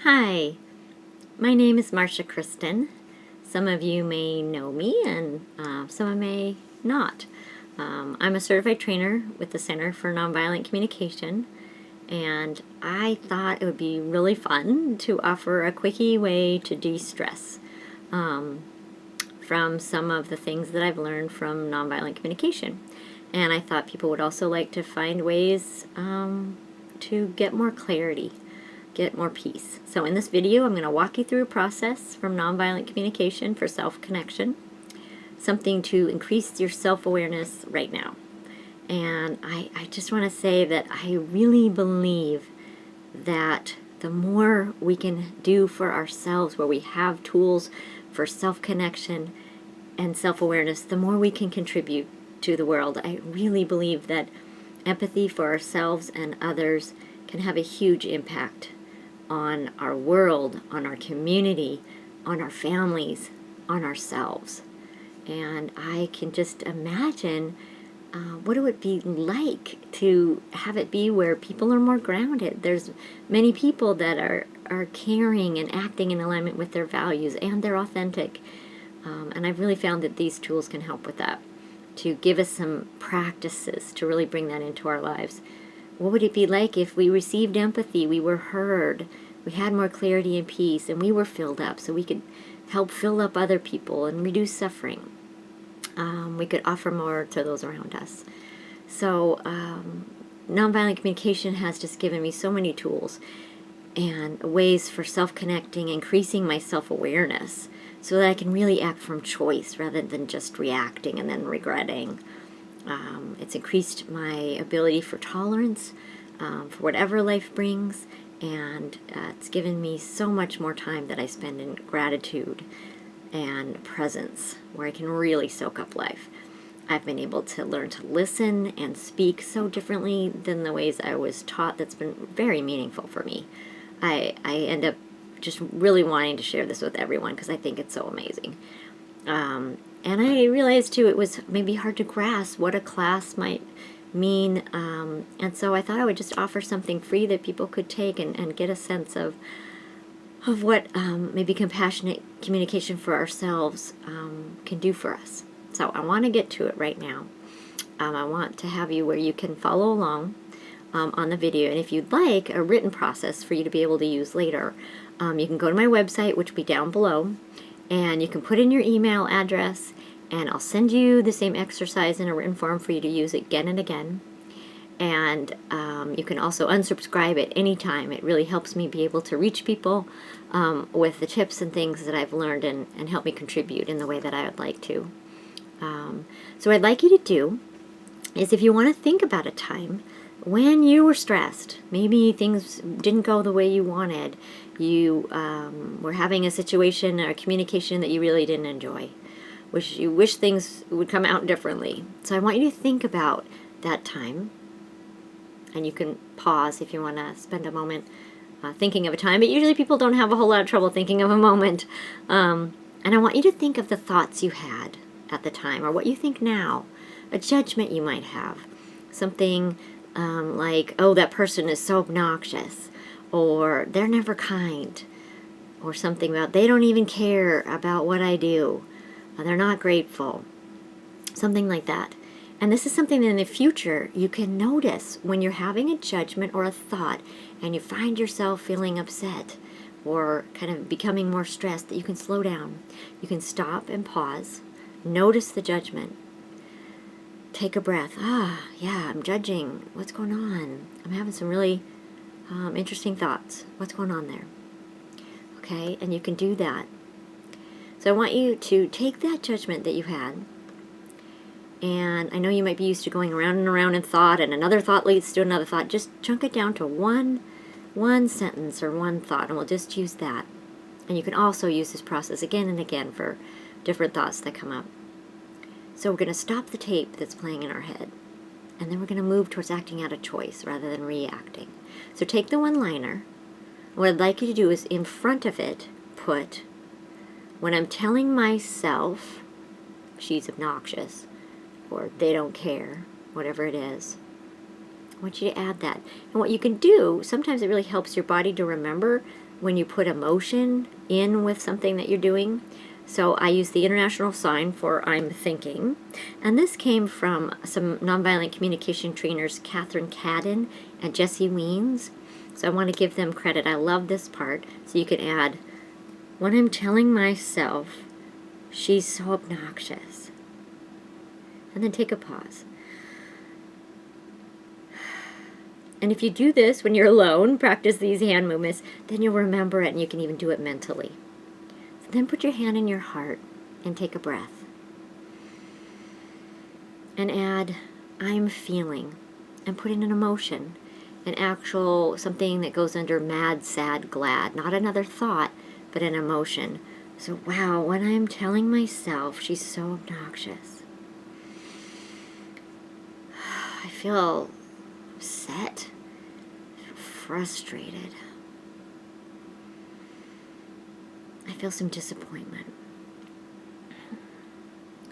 Hi, my name is Marcia Kristen. Some of you may know me and some may not. I'm a certified trainer with the Center for Nonviolent Communication, and I thought it would be really fun to offer a quickie way to de-stress from some of the things that I've learned from nonviolent communication. And I thought people would also like to find ways to get more clarity, get more peace. So in this video, I'm going to walk you through a process from nonviolent communication for self-connection, something to increase your self-awareness right now. And I just want to say that I really believe that the more we can do for ourselves, where we have tools for self-connection and self-awareness, the more we can contribute to the world. I really believe that empathy for ourselves and others can have a huge impact on our world, on our community, on our families, on ourselves. And I can just imagine what it would be like to have it be where people are more grounded. There's many people that are caring and acting in alignment with their values, and they're authentic. And I've really found that these tools can help with that, to give us some practices to really bring that into our lives. What would it be like if we received empathy, we were heard, we had more clarity and peace, and we were filled up so we could help fill up other people and reduce suffering? We could offer more to those around us. So nonviolent communication has just given me so many tools and ways for self-connecting, increasing my self-awareness so that I can really act from choice rather than just reacting and then regretting. It's increased my ability for tolerance for whatever life brings, and it's given me so much more time that I spend in gratitude and presence, where I can really soak up life. I've been able to learn to listen and speak so differently than the ways I was taught. That's been very meaningful for me. I end up just really wanting to share this with everyone because I think it's so amazing. And I realized too it was maybe hard to grasp what a class might mean, and so I thought I would just offer something free that people could take and get a sense of what maybe compassionate communication for ourselves can do for us. So I want to get to it right now. I want to have you where you can follow along on the video, and if you'd like a written process for you to be able to use later, you can go to my website, which will be down below, and you can put in your email address, and I'll send you the same exercise in a written form for you to use again and again. And you can also unsubscribe at any time. It really helps me be able to reach people with the tips and things that I've learned and help me contribute in the way that I would like to. So what I'd like you to do is, if you want to think about a time when you were stressed, maybe things didn't go the way you wanted, you were having a situation or a communication that you really didn't enjoy, you wish things would come out differently. So I want you to think about that time, and you can pause if you want to spend a moment thinking of a time, but usually people don't have a whole lot of trouble thinking of a moment. And I want you to think of the thoughts you had at the time, or what you think now, a judgment you might have, something like, oh, that person is so obnoxious, or they're never kind, or something about they don't even care about what I do, they're not grateful, something like that. And this is something that in the future you can notice when you're having a judgment or a thought and you find yourself feeling upset or kind of becoming more stressed, that you can slow down. You can stop and pause, notice the judgment, take a breath. Yeah, I'm judging. What's going on? I'm having some really interesting thoughts. What's going on there? Okay, and you can do that. So I want you to take that judgment that you had, and I know you might be used to going around and around in thought, and another thought leads to another thought. Just chunk it down to one sentence or one thought, and we'll just use that. And you can also use this process again and again for different thoughts that come up. So we're going to stop the tape that's playing in our head, and then we're going to move towards acting out of choice rather than reacting. So take the one-liner. What I'd like you to do is, in front of it, put, when I'm telling myself she's obnoxious, or they don't care, whatever it is, I want you to add that. And what you can do, sometimes it really helps your body to remember when you put emotion in with something that you're doing. So I use the international sign for I'm thinking. And this came from some nonviolent communication trainers, Catherine Cadden and Jesse Weens. So I want to give them credit. I love this part. So you can add, when I'm telling myself, she's so obnoxious. And then take a pause. And if you do this when you're alone, practice these hand movements, then you'll remember it and you can even do it mentally. So then put your hand in your heart and take a breath. And add, I'm feeling. And put in an emotion, an actual, something that goes under mad, sad, glad. Not another thought, but an emotion. So, wow, when I'm telling myself she's so obnoxious, I feel upset, frustrated. I feel some disappointment.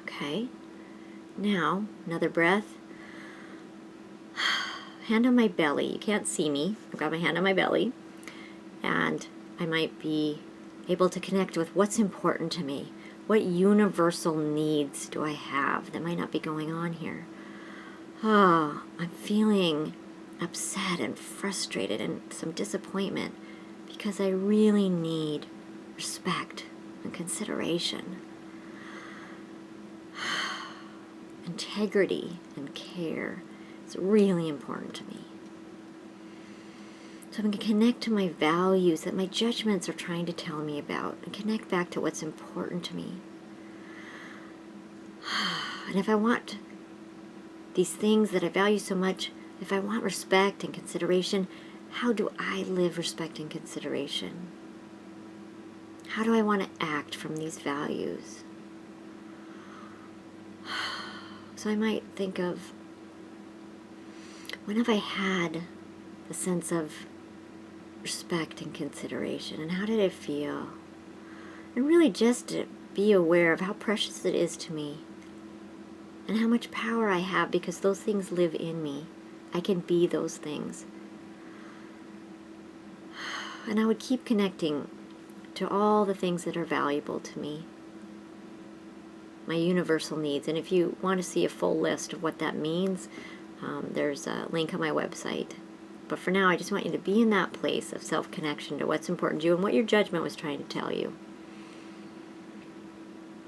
Okay. Now, another breath. Hand on my belly. You can't see me. I've got my hand on my belly. And I might be able to connect with what's important to me. What universal needs do I have that might not be going on here? Oh, I'm feeling upset and frustrated and some disappointment because I really need respect and consideration, integrity and care. It's really important to me. So I'm going to connect to my values that my judgments are trying to tell me about and connect back to what's important to me. And if I want these things that I value so much, if I want respect and consideration, how do I live respect and consideration? How do I want to act from these values? So I might think of, when have I had a sense of respect and consideration, and how did it feel? And really just to be aware of how precious it is to me and how much power I have because those things live in me. I can be those things. And I would keep connecting to all the things that are valuable to me, my universal needs. And if you want to see a full list of what that means, there's a link on my website. But for now, I just want you to be in that place of self-connection to what's important to you and what your judgment was trying to tell you.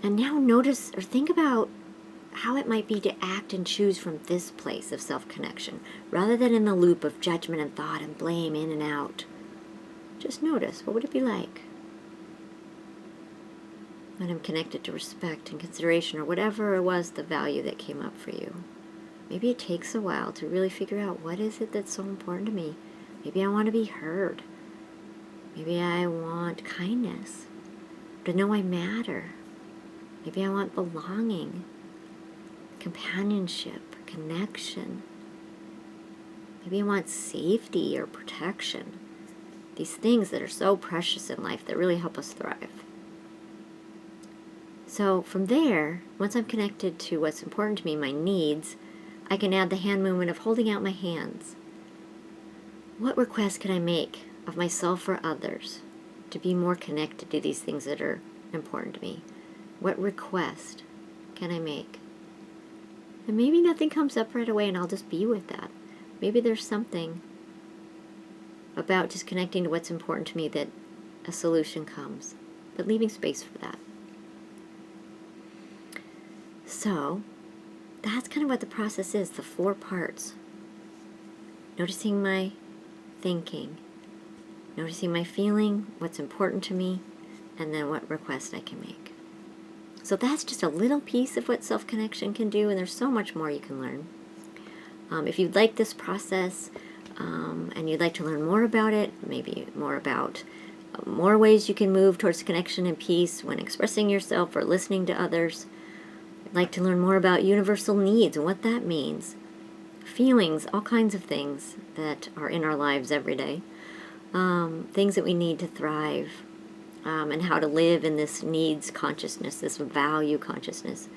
And now notice or think about how it might be to act and choose from this place of self-connection, rather than in the loop of judgment and thought and blame in and out. Just notice, what would it be like when I'm connected to respect and consideration, or whatever it was the value that came up for you? Maybe it takes a while to really figure out, what is it that's so important to me? Maybe I want to be heard. Maybe I want kindness, to know I matter. Maybe I want belonging, companionship, connection. Maybe I want safety or protection. These things that are so precious in life that really help us thrive. So from there, once I'm connected to what's important to me, my needs, I can add the hand movement of holding out my hands. What request can I make of myself or others to be more connected to these things that are important to me? What request can I make? And maybe nothing comes up right away and I'll just be with that. Maybe there's something about just connecting to what's important to me that a solution comes, but leaving space for that. So that's kind of what the process is, the 4 parts. Noticing my thinking, noticing my feeling, what's important to me, and then what request I can make. So that's just a little piece of what self-connection can do, and there's so much more you can learn. If you'd like this process and you'd like to learn more about it, maybe more about more ways you can move towards connection and peace when expressing yourself or listening to others, I'd like to learn more about universal needs and what that means, feelings, all kinds of things that are in our lives every day, things that we need to thrive, and how to live in this needs consciousness, this value consciousness,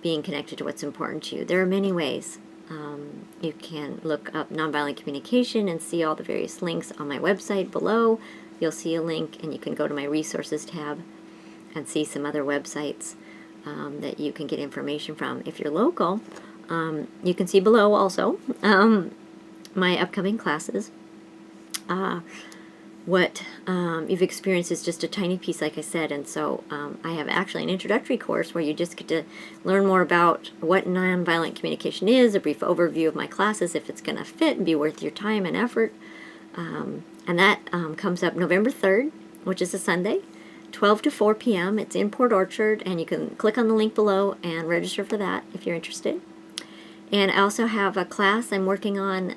being connected to what's important to you. There are many ways. You can look up Nonviolent Communication and see all the various links on my website below. You'll see a link, and you can go to my resources tab and see some other websites that you can get information from. If you're local, you can see below also my upcoming classes. What you've experienced is just a tiny piece, like I said, and so I have actually an introductory course where you just get to learn more about what nonviolent communication is, a brief overview of my classes, if it's going to fit and be worth your time and effort. And that comes up November 3rd, which is a Sunday, 12 to 4 p.m. It's in Port Orchard, and you can click on the link below and register for that if you're interested. And I also have a class I'm working on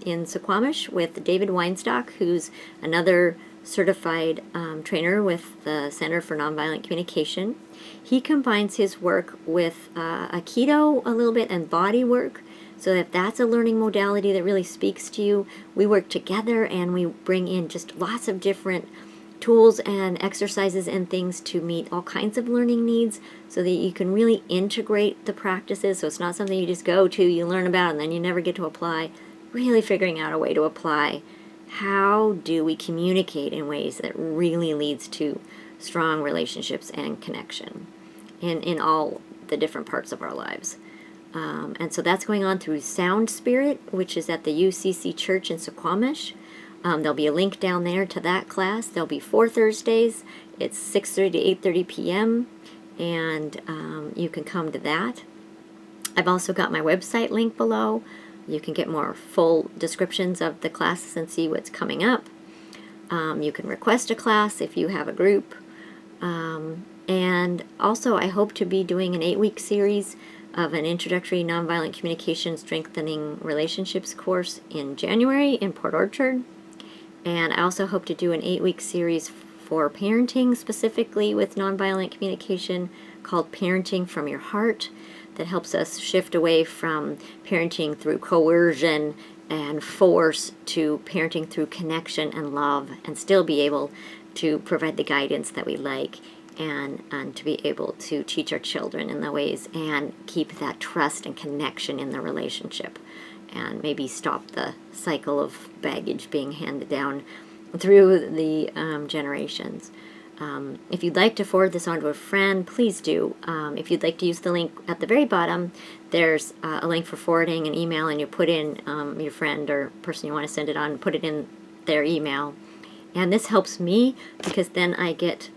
in Suquamish with David Weinstock, who's another certified trainer with the Center for Nonviolent Communication. He combines his work with Aikido a little bit and body work. So if that's a learning modality that really speaks to you, we work together and we bring in just lots of different tools and exercises and things to meet all kinds of learning needs so that you can really integrate the practices. So it's not something you just go to, you learn about, and then you never get to apply. Really figuring out a way to apply. How do we communicate in ways that really leads to strong relationships and connection in all the different parts of our lives? And so that's going on through Sound Spirit, which is at the UCC Church in Suquamish. There'll be a link down there to that class. There'll be 4 Thursdays. It's 6:30 to 8:30 p.m. And you can come to that. I've also got my website link below. You can get more full descriptions of the classes and see what's coming up. You can request a class if you have a group. And also I hope to be doing an 8-week series of an Introductory Nonviolent Communication Strengthening Relationships course in January in Port Orchard. And I also hope to do an 8-week series for parenting, specifically with nonviolent communication, called Parenting from Your Heart, that helps us shift away from parenting through coercion and force to parenting through connection and love, and still be able to provide the guidance that we like, and to be able to teach our children in the ways and keep that trust and connection in the relationship, and maybe stop the cycle of baggage being handed down through the generations. If you'd like to forward this on to a friend, please do. If you'd like to use the link at the very bottom, there's a link for forwarding an email, and you put in your friend or person you want to send it on, put it in their email. And this helps me because then I get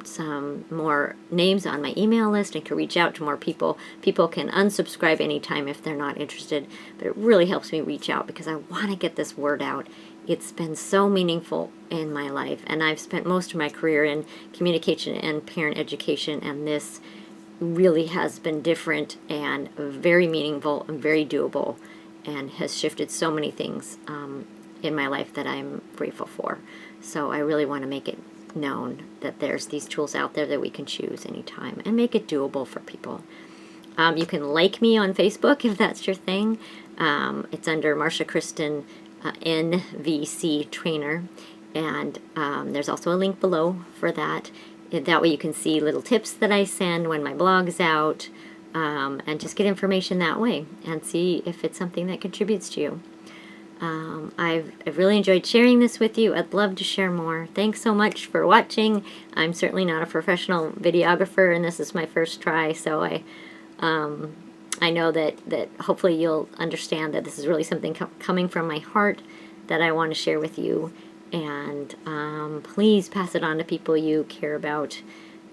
some more names on my email list and can reach out to more people. People can unsubscribe anytime if they're not interested, but it really helps me reach out because I want to get this word out. It's been so meaningful in my life, and I've spent most of my career in communication and parent education, and this really has been different and very meaningful and very doable, and has shifted so many things in my life that I'm grateful for. So I really want to make it known that there's these tools out there that we can choose anytime and make it doable for people. You can like me on Facebook if that's your thing. It's under Marsha Kristen NVC Trainer, and there's also a link below for that. That way you can see little tips that I send when my blog's out, and just get information that way and see if it's something that contributes to you. I've really enjoyed sharing this with you. I'd love to share more. Thanks so much for watching. I'm certainly not a professional videographer, and this is my first try, so I know that hopefully you'll understand that this is really something coming from my heart that I want to share with you. And please pass it on to people you care about.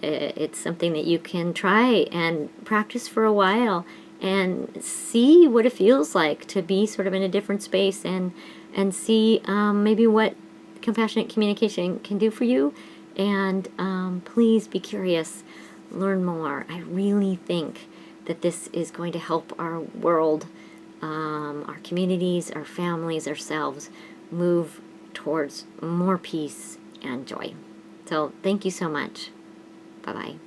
It's something that you can try and practice for a while and see what it feels like to be sort of in a different space, and see maybe what compassionate communication can do for you. And please be curious, learn more. I really think that this is going to help our world, our communities, our families, ourselves move towards more peace and joy. So thank you so much. Bye-bye.